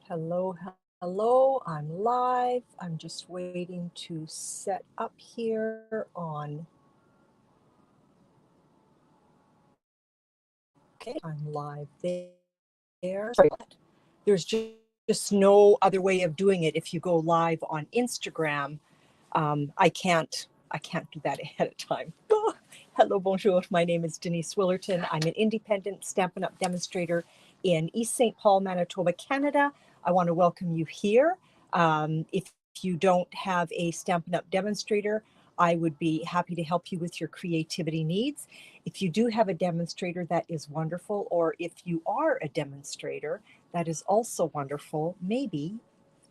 Hello, hello, I'm live. I'm just waiting to set up here on. Okay, I'm live there. Sorry, there's just no other way of doing it. If you go live on Instagram, I can't do that ahead of time. Hello, bonjour. My name is Denise Willerton. I'm an independent Stampin' Up demonstrator in East St. Paul, Manitoba, Canada. I want to welcome you here. If you don't have a Stampin' Up demonstrator, I would be happy to help you with your creativity needs. If you do have a demonstrator, that is wonderful. Or if you are a demonstrator, that is also wonderful. Maybe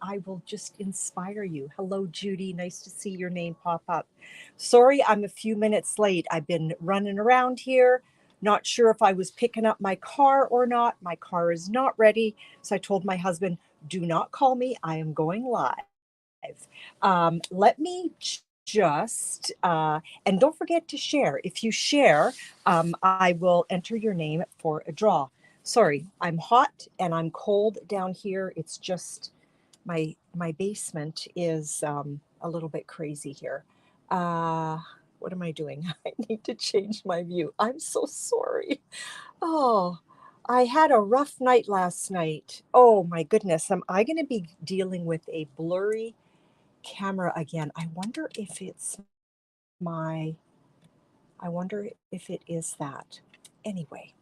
I will just inspire you. Hello, Judy. Nice to see your name pop up. Sorry, I'm a few minutes late. I've been running around here. Not sure if I was picking up my car or not. My car is not ready. So I told my husband, do not call me. I am going live. Let me just, and don't forget to share. If you share, I will enter your name for a draw. Sorry, I'm hot and I'm cold down here. It's just my basement is a little bit crazy here. What am I doing? I need to change my view. I'm so sorry. Oh, I had a rough night last night. Oh my goodness. Am I going to be dealing with a blurry camera again? I wonder if it's I wonder if it is that. Anyway,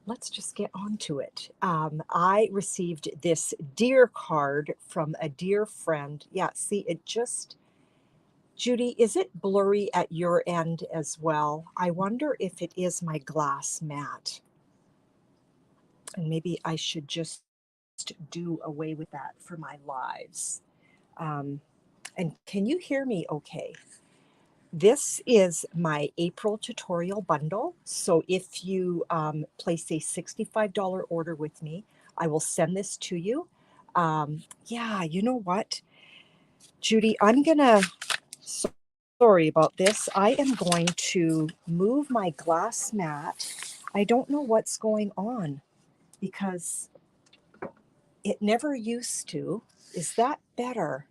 let's just get on to it. I received this dear card from a dear friend. Yeah, see, it just, Judy, is it blurry at your end as well? I wonder if it is my glass mat. And maybe I should just do away with that for my lives. And can you hear me okay? This is my April tutorial bundle. So if you place a $65 order with me, I will send this to you. Yeah, you know what, Judy, sorry about this. I am going to move my glass mat. I don't know what's going on because it never used to. Is that better?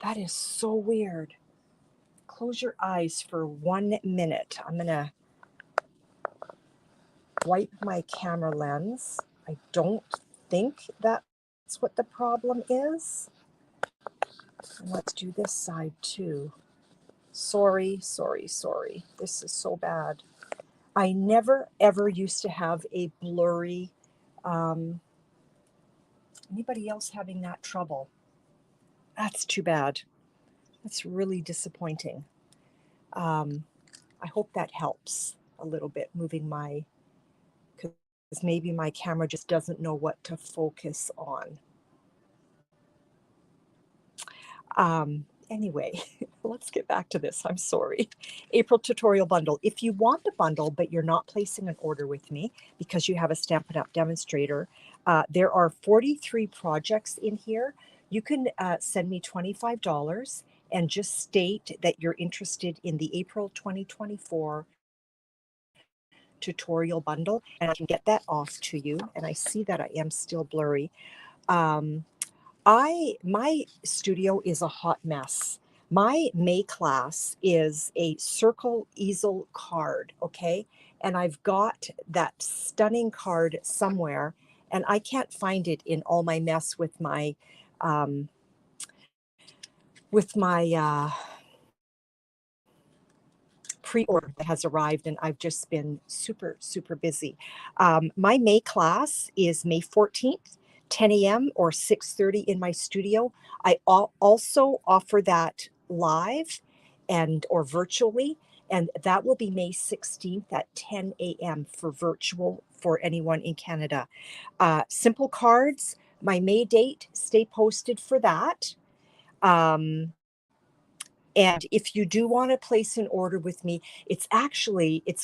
That is so weird. Close your eyes for 1 minute. I'm gonna wipe my camera lens. I don't think that's what the problem is. And let's do this side too. Sorry. This is so bad. I never ever used to have a blurry, anybody else having that trouble? That's too bad. That's really disappointing. I hope that helps a little bit, moving my, because maybe my camera just doesn't know what to focus on. Anyway, let's get back to this. I'm sorry. April tutorial bundle. If you want the bundle, but you're not placing an order with me because you have a Stampin' Up demonstrator, there are 43 projects in here. You can send me $25 and just state that you're interested in the April 2024 tutorial bundle, and I can get that off to you. And I see that I am still blurry. My studio is a hot mess. My May class is a circle easel card, okay? And I've got that stunning card somewhere, and I can't find it in all my mess with my pre-order that has arrived, and I've just been super busy. My May class is May 14th, 10 a.m. or 6:30 in my studio. I also offer that live or virtually, and that will be May 16th at 10 a.m. for virtual for anyone in Canada. Simple cards, my May date, stay posted for that. And if you do want to place an order with me, it's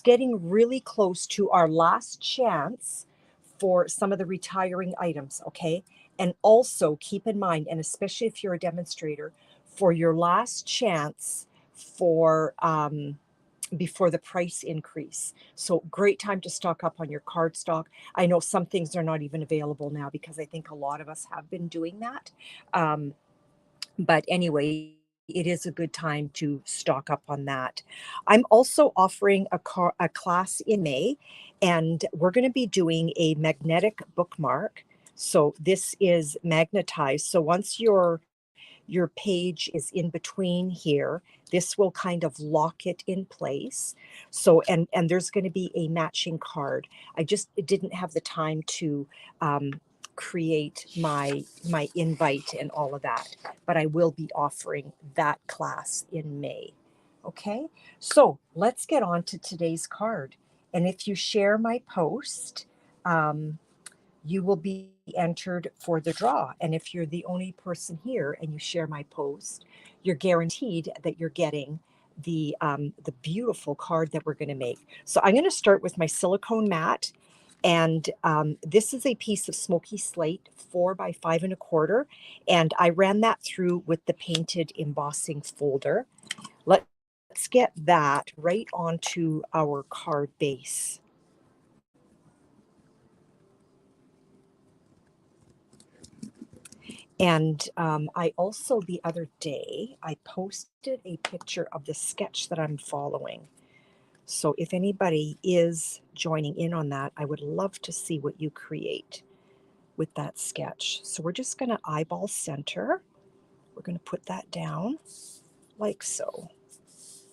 getting really close to our last chance for some of the retiring items, okay? And also keep in mind, and especially if you're a demonstrator, for your last chance for before the price increase. So great time to stock up on your card stock. I know some things are not even available now because I think a lot of us have been doing that. But anyway, it is a good time to stock up on that. I'm also offering a class in May, and we're going to be doing a magnetic bookmark. So this is magnetized. So once your page is in between here, this will kind of lock it in place. So, and there's going to be a matching card. I just didn't have the time to create my invite and all of that, but I will be offering that class in May. Okay, so let's get on to today's card. And if you share my post, you will be entered for the draw. And if you're the only person here and you share my post, you're guaranteed that you're getting the beautiful card that we're going to make. So I'm going to start with my silicone mat. And this is a piece of smoky slate, 4 by 5 1/4. And I ran that through with the painted embossing folder. Let's get that right onto our card base. And I also, the other day, I posted a picture of the sketch that I'm following. So if anybody is joining in on that, I would love to see what you create with that sketch. So we're just going to eyeball center. We're going to put that down like so.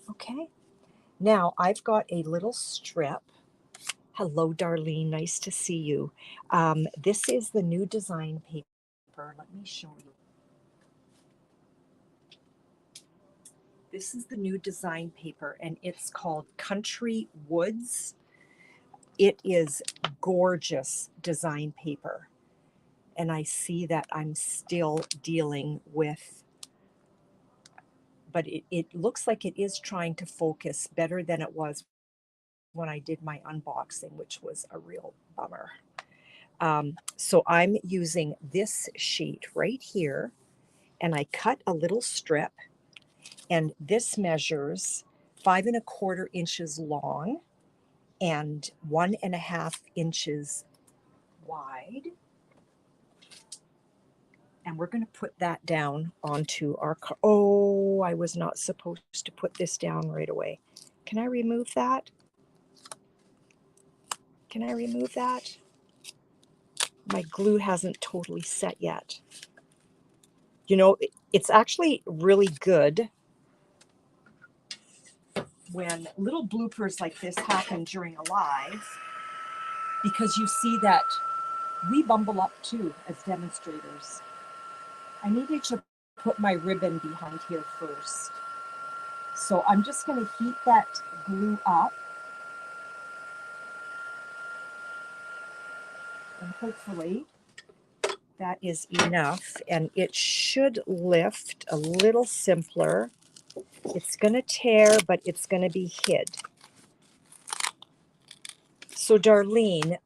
Okay. Now I've got a little strip. Hello, Darlene. Nice to see you. This is the new design paper. Let me show you. This is the new design paper, and it's called Country Woods. It is gorgeous design paper. And I see that I'm still dealing with, but it looks like it is trying to focus better than it was when I did my unboxing, which was a real bummer. So I'm using this sheet right here, and I cut a little strip, and this measures 5 1/4 inches long and 1.5 inches wide. And we're going to put that down onto our card. Oh, I was not supposed to put this down right away. Can I remove that? Can I remove that? My glue hasn't totally set yet. You know, it's actually really good when little bloopers like this happen during a live, because you see that we bumble up too as demonstrators. I needed to put my ribbon behind here first. So I'm just going to heat that glue up. And hopefully that is enough. And it should lift a little simpler. It's going to tear, but it's going to be hid. So Darlene,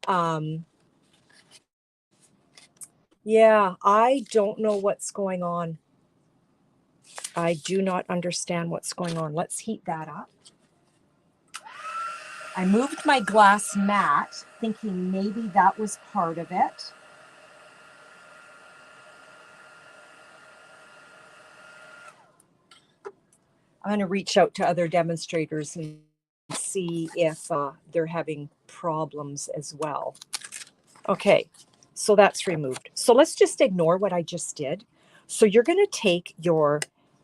yeah, I don't know what's going on. I do not understand what's going on. Let's heat that up. I moved my glass mat, thinking maybe that was part of it. I'm going to reach out to other demonstrators and see if they're having problems as well. Okay, so that's removed. So let's just ignore what I just did. So you're going to take your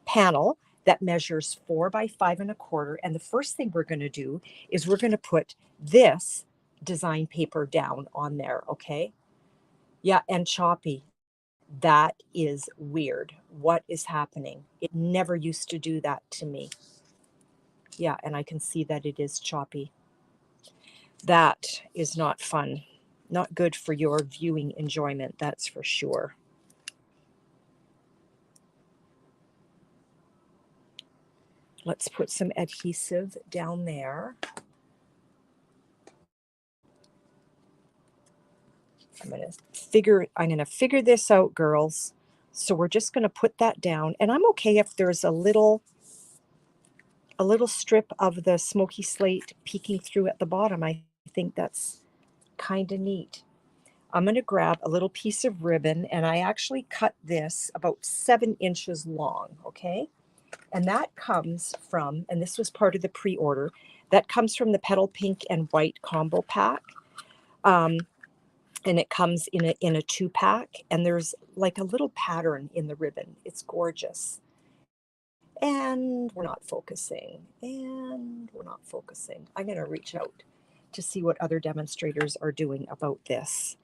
panel that measures 4 by 5 1/4, and the first thing we're going to do is we're going to put this design paper down on there, okay? Yeah, and choppy. That is weird. What is happening? It never used to do that to me. Yeah, and I can see that it is choppy. That is not fun. Not good for your viewing enjoyment, that's for sure. Let's put some adhesive down there. I'm gonna figure this out, girls. So we're just gonna put that down, and I'm okay if there's a little a little strip of the smoky slate peeking through at the bottom. I think that's kind of neat. I'm going to grab a little piece of ribbon, and I actually cut this about 7 inches long, okay? And that comes from, and this was part of the pre-order, that comes from the Petal Pink and White combo pack. And it comes in a 2-pack, and there's like a little pattern in the ribbon. It's gorgeous. And we're not focusing, and we're not focusing. I'm going to reach out to see what other demonstrators are doing about this.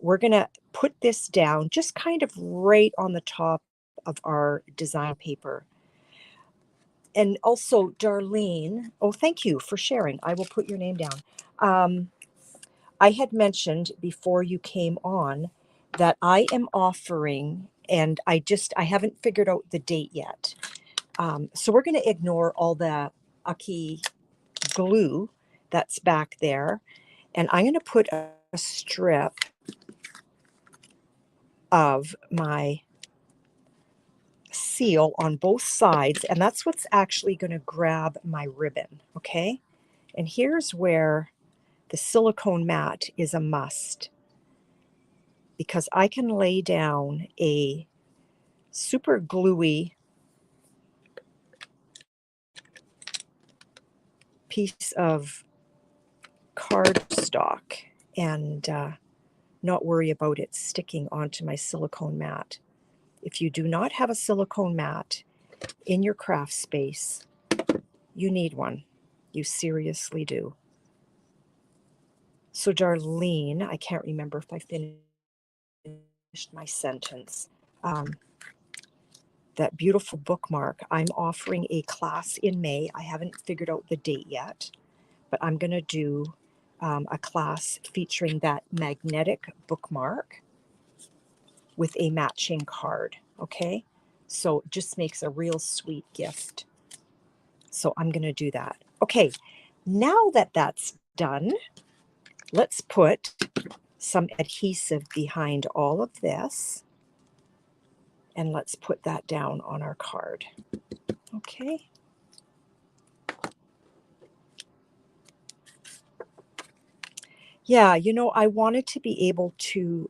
We're going to put this down just kind of right on the top of our design paper. And also, Darlene, oh, thank you for sharing. I will put your name down. I had mentioned before you came on that I am offering, and I haven't figured out the date yet. So we're going to ignore all the Aki glue that's back there. And I'm going to put a strip of my seal on both sides. And that's what's actually going to grab my ribbon. Okay. And here's where the silicone mat is a must, because I can lay down a super gluey piece of cardstock and not worry about it sticking onto my silicone mat. If you do not have a silicone mat in your craft space, you need one. You seriously do. So Darlene, I can't remember if I finished my sentence. That beautiful bookmark, I'm offering a class in May. I haven't figured out the date yet, but I'm going to do a class featuring that magnetic bookmark with a matching card, okay? So it just makes a real sweet gift. So I'm going to do that. Okay, now that that's done, let's put some adhesive behind all of this, and let's put that down on our card. Okay. Yeah, I wanted to be able to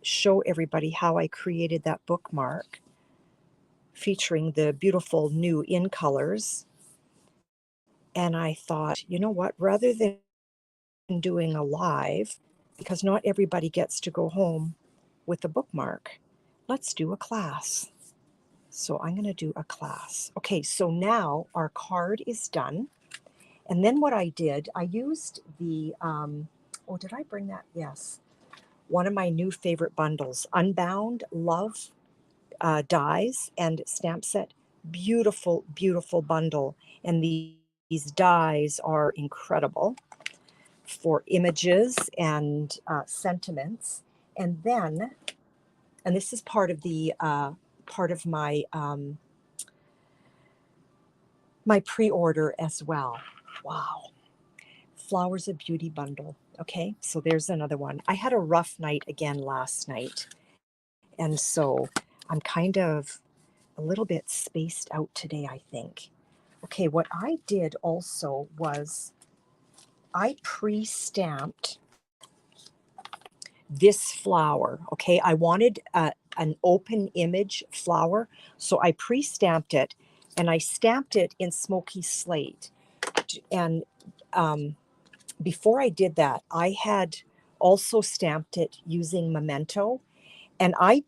show everybody how I created that bookmark featuring the beautiful new in colors. And I thought, you know what, rather than doing a live, because not everybody gets to go home with a bookmark, let's do a class. So I'm going to do a class. Okay, so now our card is done. And then what I did, I used the, oh, did I bring that? Yes. One of my new favorite bundles, Unbound Love Dies and Stamp Set. Beautiful, beautiful bundle. And these dies are incredible for images and sentiments. And then, and this is part of the part of my my pre-order as well. Wow. Flowers of Beauty bundle. Okay, so there's another one. I had a rough night again last night, and so I'm kind of a little bit spaced out today, I think. Okay, what I did also was I pre-stamped this flower. Okay, I wanted an open image flower, so I pre-stamped it, and I stamped it in smoky slate. And before I did that, I had also stamped it using Memento, and I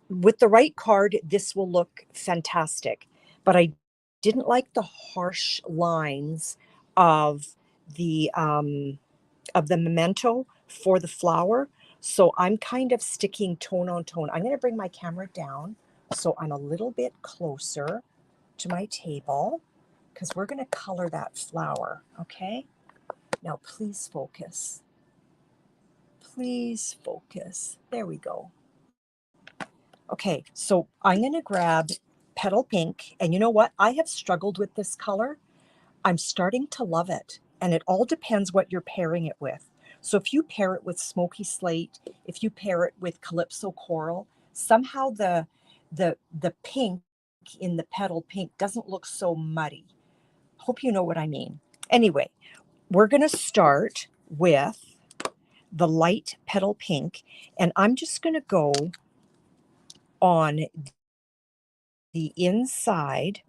with the right card, this will look fantastic, but I didn't like the harsh lines of the Memento for the flower. So I'm kind of sticking tone on tone. I'm going to bring my camera down so I'm a little bit closer to my table, because we're going to color that flower, okay? Now, please focus. Please focus. There we go. Okay, so I'm going to grab Petal Pink, and you know what? I have struggled with this color. I'm starting to love it, and it all depends what you're pairing it with. So if you pair it with Smoky Slate, if you pair it with Calypso Coral, somehow the pink in the petal pink doesn't look so muddy. Hope you know what I mean. Anyway, we're going to start with the light petal pink, and I'm just going to go on the inside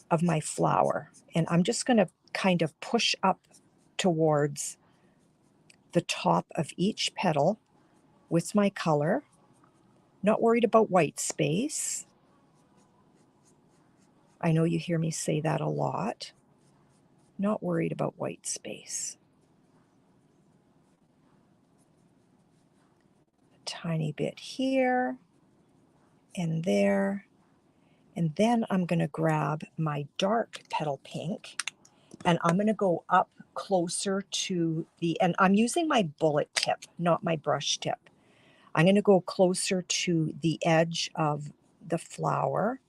of my flower, and I'm just going to kind of push up towards the top of each petal with my color. Not worried about white space. I know you hear me say that a lot. Not worried about white space. A tiny bit here and there. And then I'm going to grab my dark petal pink, and I'm going to go up closer to the, and I'm using my bullet tip, not my brush tip. I'm going to go closer to the edge of the flower,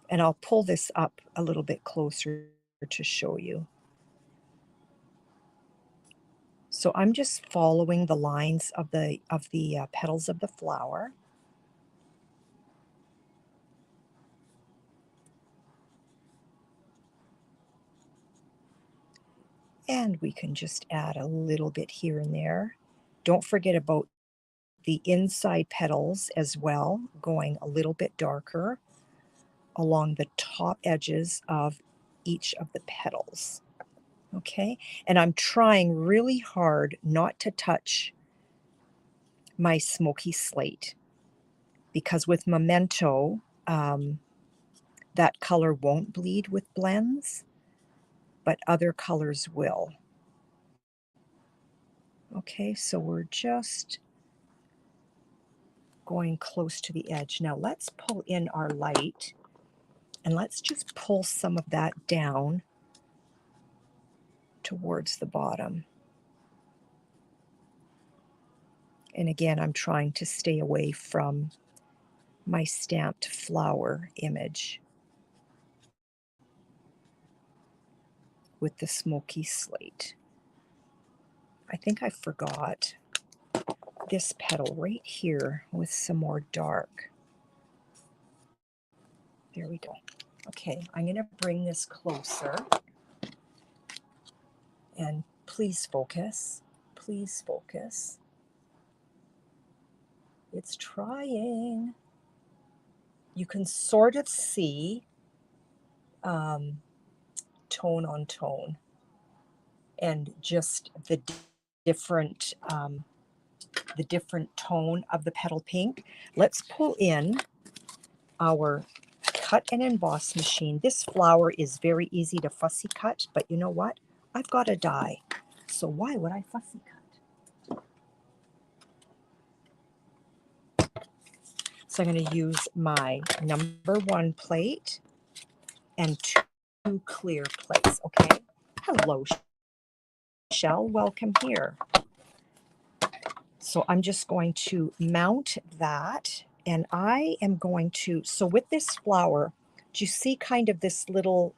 and I'll pull this up a little bit closer to show you. So I'm just following the lines of the petals of the flower. And we can just add a little bit here and there. Don't forget about the inside petals as well, going a little bit darker along the top edges of each of the petals. Okay, and I'm trying really hard not to touch my smoky slate, because with Memento, that color won't bleed with blends, but other colors will. Okay, so we're just going close to the edge. Now let's pull in our light, and let's just pull some of that down towards the bottom. And again, I'm trying to stay away from my stamped flower image with the smoky slate. I think I forgot this petal right here with some more dark. There we go. Okay, I'm going to bring this closer, and please focus. Please focus. It's trying. You can sort of see tone on tone, and just the different tone of the petal pink. Let's pull in our cut and emboss machine. This flower is very easy to fussy cut, but you know what? I've got a die, so why would I fussy cut? So I'm going to use my number 1 plate and 2 clear plates. Okay. Hello, Shell. Welcome here. So I'm just going to mount that, and I am going to, so with this flower, do you see kind of this little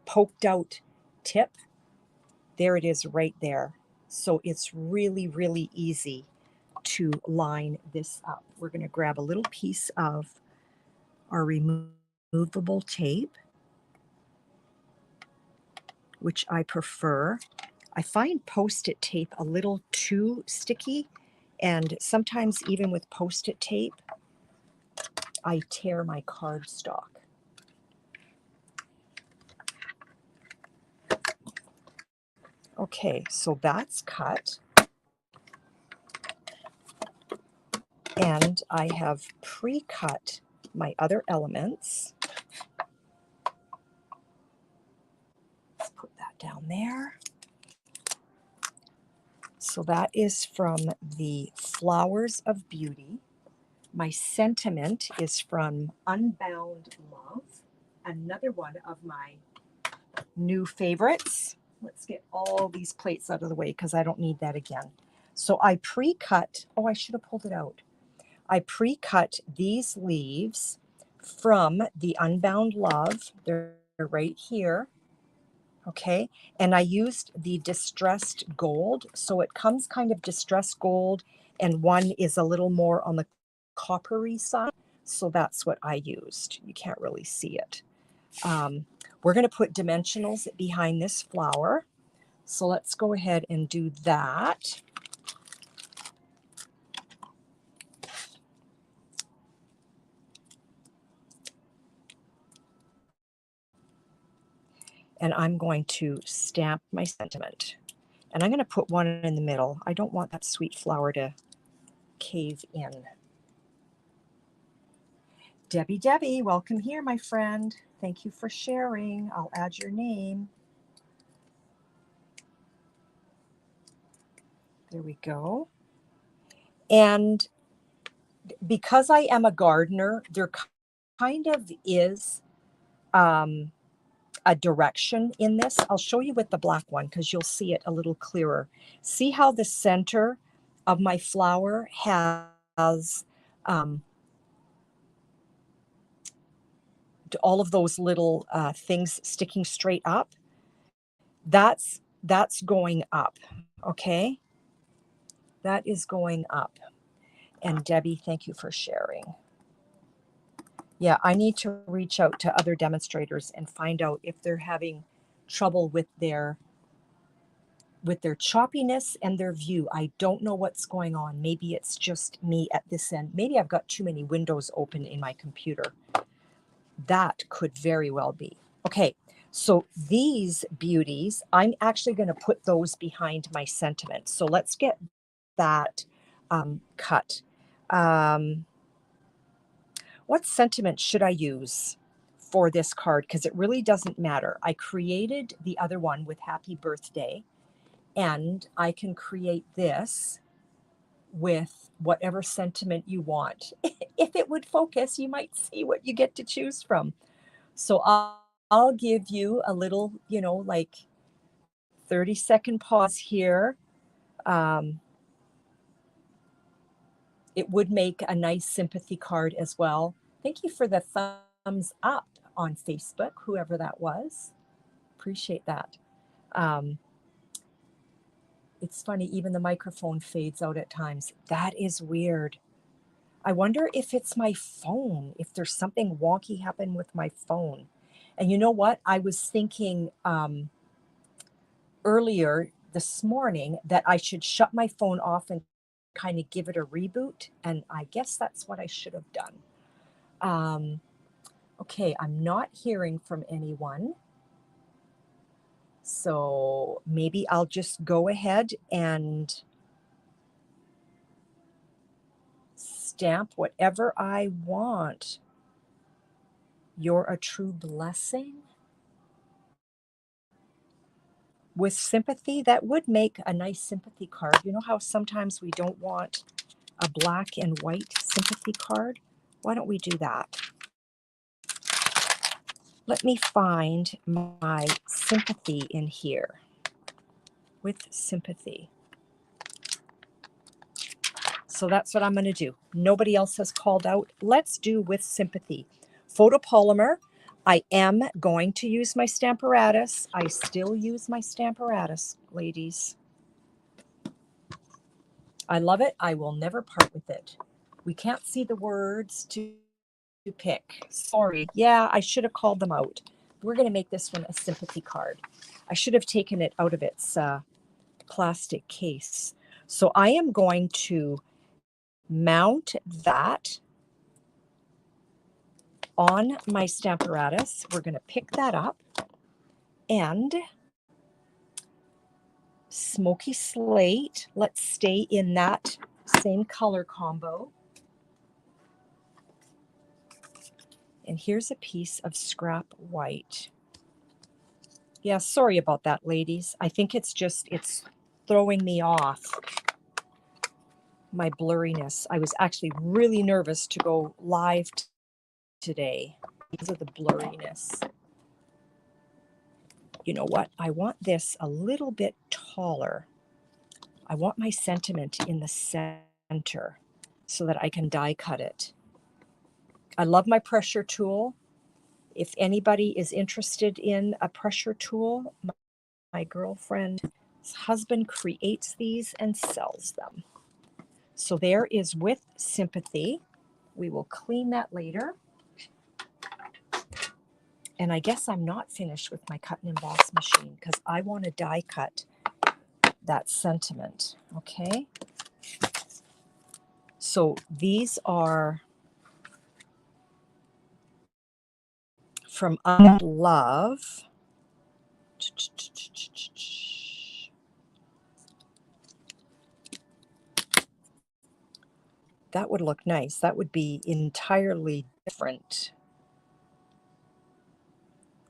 poked out tip? There it is right there. So it's really, really easy to line this up. We're going to grab a little piece of our removable tape, which I prefer. I find Post-it tape a little too sticky, and sometimes even with Post-it tape, I tear my cardstock. Okay, so that's cut. And I have pre-cut my other elements. Let's put that down there. So that is from the Flowers of Beauty. My sentiment is from Unbound Love, another one of my new favorites. Let's get all these plates out of the way because I don't need that again. So I pre-cut, oh, I should have pulled it out. I pre-cut these leaves from the Unbound Love. They're right here. Okay, and I used the distressed gold, so it comes kind of distressed gold, and one is a little more on the coppery side. So that's what I used. You can't really see it. We're going to put dimensionals behind this flower. So let's go ahead and do that. And I'm going to stamp my sentiment. And I'm going to put one in the middle. I don't want that sweet flower to cave in. Debbie, welcome here, my friend. Thank you for sharing. I'll add your name. There we go. And because I am a gardener, there kind of is a direction in this. I'll show you with the black one because you'll see it a little clearer. See how the center of my flower has all of those little things sticking straight up? That's going up, okay? That is going up. And Debbie, thank you for sharing. Yeah, I need to reach out to other demonstrators and find out if they're having trouble with their choppiness and their view. I don't know what's going on. Maybe it's just me at this end. Maybe I've got too many windows open in my computer. That could very well be. Okay, so these beauties, I'm actually going to put those behind my sentiment. So let's get that cut. What sentiment should I use for this card? Because it really doesn't matter. I created the other one with happy birthday, and I can create this with whatever sentiment you want. If it would focus, you might see what you get to choose from. So I'll give you a little, like 30-second pause here. It would make a nice sympathy card as well. Thank you for the thumbs up on Facebook, whoever that was. Appreciate that. It's funny, even the microphone fades out at times. That is weird. I wonder if it's my phone, if there's something wonky happened with my phone. And you know what? I was thinking earlier this morning that I should shut my phone off and kind of give it a reboot. And I guess that's what I should have done. Okay, I'm not hearing from anyone. So maybe I'll just go ahead and stamp whatever I want. You're a true blessing. With sympathy, that would make a nice sympathy card. You know how sometimes we don't want a black and white sympathy card? Why don't we do that? Let me find my sympathy in here. With sympathy. So that's what I'm going to do. Nobody else has called out. Let's do with sympathy. Photopolymer. I am going to use my Stamparatus. I still use my Stamparatus, ladies. I love it. I will never part with it. We can't see the words to pick. Sorry. Yeah, I should have called them out. We're going to make this one a sympathy card. I should have taken it out of its plastic case. So I am going to mount that on my Stamparatus. We're going to pick that up and Smoky Slate. Let's stay in that same color combo. And here's a piece of scrap white. Yeah, sorry about that, ladies. I think it's throwing me off, my blurriness. I was actually really nervous to go live today because of the blurriness. You know what? I want this a little bit taller. I want my sentiment in the center so that I can die cut it. I love my pressure tool. If anybody is interested in a pressure tool, my girlfriend's husband creates these and sells them. So there is with sympathy. We will clean that later. And I guess I'm not finished with my cut and emboss machine because I want to die cut that sentiment. Okay. So these are from Unbound Love. That would look nice. That would be entirely different.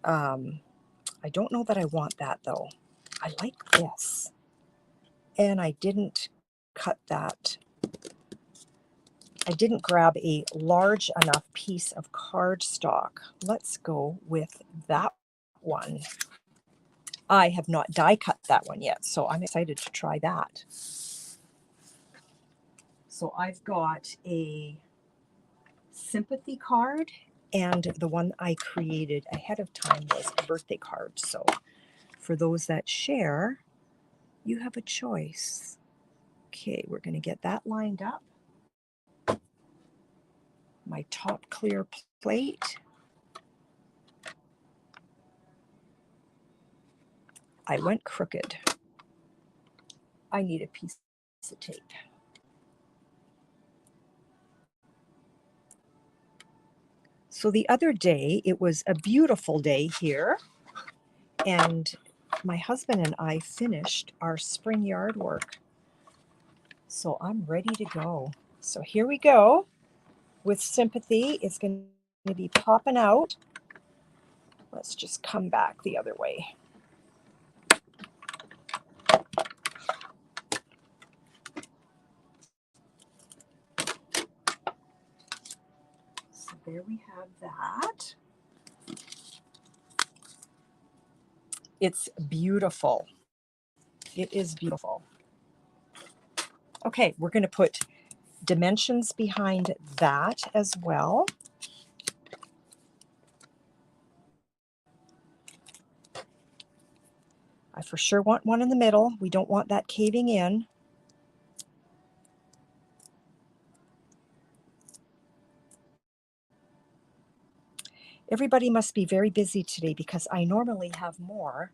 I don't know that I want that though. I like this. And I didn't cut that. I didn't grab a large enough piece of cardstock. Let's go with that one. I have not die cut that one yet, so I'm excited to try that. So I've got a sympathy card, and the one I created ahead of time was a birthday card. So for those that share, you have a choice. Okay, we're going to get that lined up. My top clear plate. I went crooked. I need a piece of tape. So the other day, it was a beautiful day here, and my husband and I finished our spring yard work. So I'm ready to go. So here we go with sympathy. It's going to be popping out. Let's just come back the other way. So there we have that. It's beautiful. It is beautiful. Okay, we're going to put dimensions behind that as well. I for sure want one in the middle. We don't want that caving in. Everybody must be very busy today because I normally have more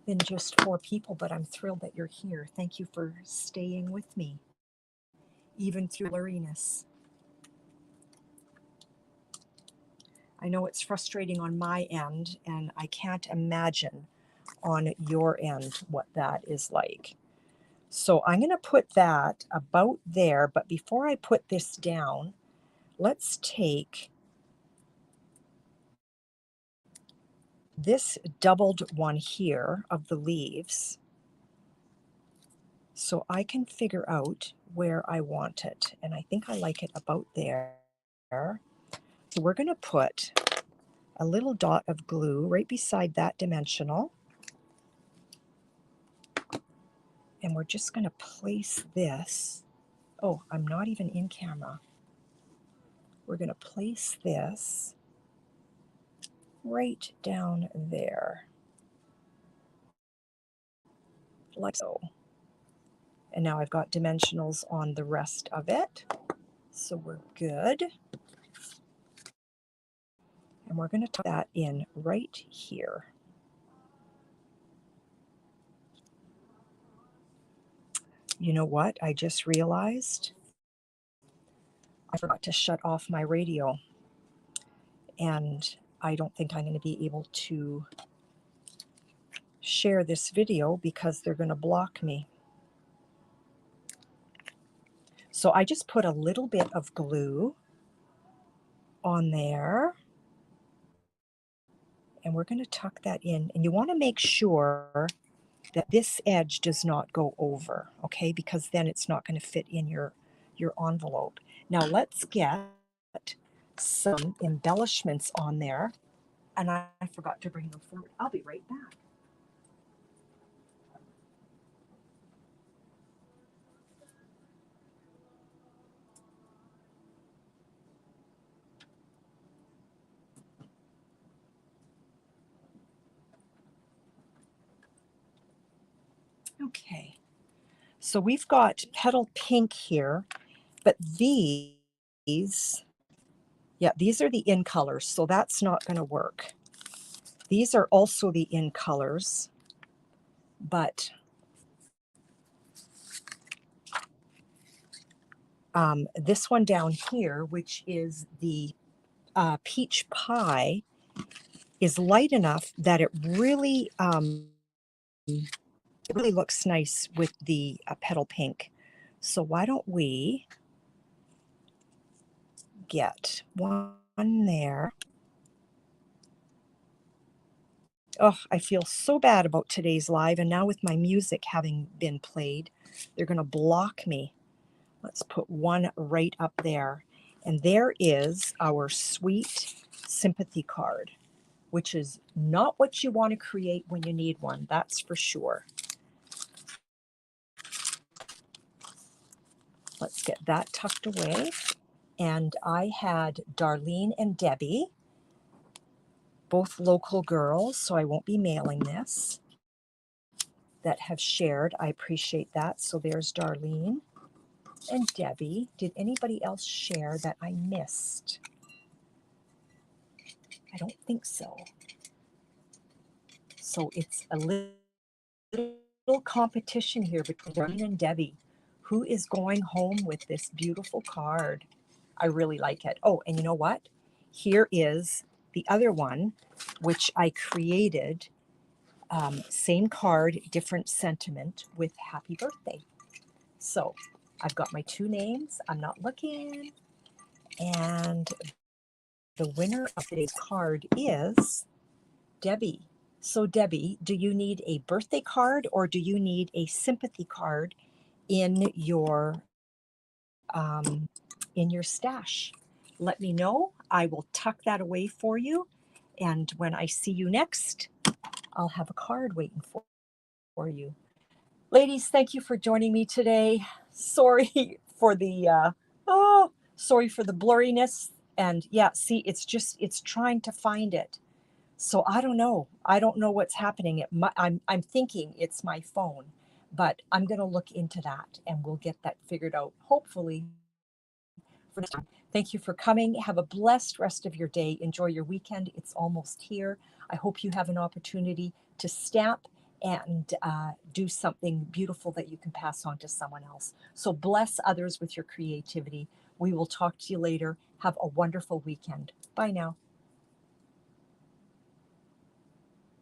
than just 4 people, but I'm thrilled that you're here. Thank you for staying with me, even through blurriness. I know it's frustrating on my end, and I can't imagine on your end what that is like. So I'm going to put that about there, but before I put this down, let's take this doubled one here of the leaves so I can figure out where I want it. And I think I like it about there. So we're going to put a little dot of glue right beside that dimensional. And we're just going to place this. Oh, I'm not even in camera. We're going to place this right down there. Like so. And now I've got dimensionals on the rest of it. So we're good. And we're going to tuck that in right here. You know what? I just realized I forgot to shut off my radio. And I don't think I'm going to be able to share this video because they're going to block me. So I just put a little bit of glue on there. And we're going to tuck that in. And you want to make sure that this edge does not go over, okay? Because then it's not going to fit in your envelope. Now let's get some embellishments on there. And I forgot to bring them forward. I'll be right back. Okay, so we've got petal pink here, but these Yeah, these are the in colors, so that's not going to work. These are also the in colors, but this one down here, which is the peach pie, is light enough that it really looks nice with the petal pink. So why don't we get one there? Oh, I feel so bad about today's live, and now with my music having been played, they're going to block me. Let's put one right up there. And there is our sweet sympathy card, which is not what you want to create when you need one, that's for sure. Let's get that tucked away. And I had Darlene and Debbie, both local girls, so I won't be mailing this, that have shared. I appreciate that. So there's Darlene and Debbie. Did anybody else share that I missed? I don't think so. So it's a little competition here between Darlene and Debbie. Who is going home with this beautiful card? I really like it. Oh, and you know what? Here is the other one, which I created. Same card, different sentiment with happy birthday. So I've got my two names. I'm not looking. And the winner of today's card is Debbie. So Debbie, do you need a birthday card or do you need a sympathy card in your stash? Let me know. I will tuck that away for you. And when I see you next, I'll have a card waiting for you. Ladies, thank you for joining me today. Sorry for the sorry for the blurriness. And yeah, see, it's trying to find it. So I don't know. I don't know what's happening. I'm thinking it's my phone, but I'm going to look into that and we'll get that figured out, hopefully. For next time. Thank you for coming. Have a blessed rest of your day. Enjoy your weekend. It's almost here. I hope you have an opportunity to stamp and do something beautiful that you can pass on to someone else. So bless others with your creativity. We will talk to you later. Have a wonderful weekend. Bye now.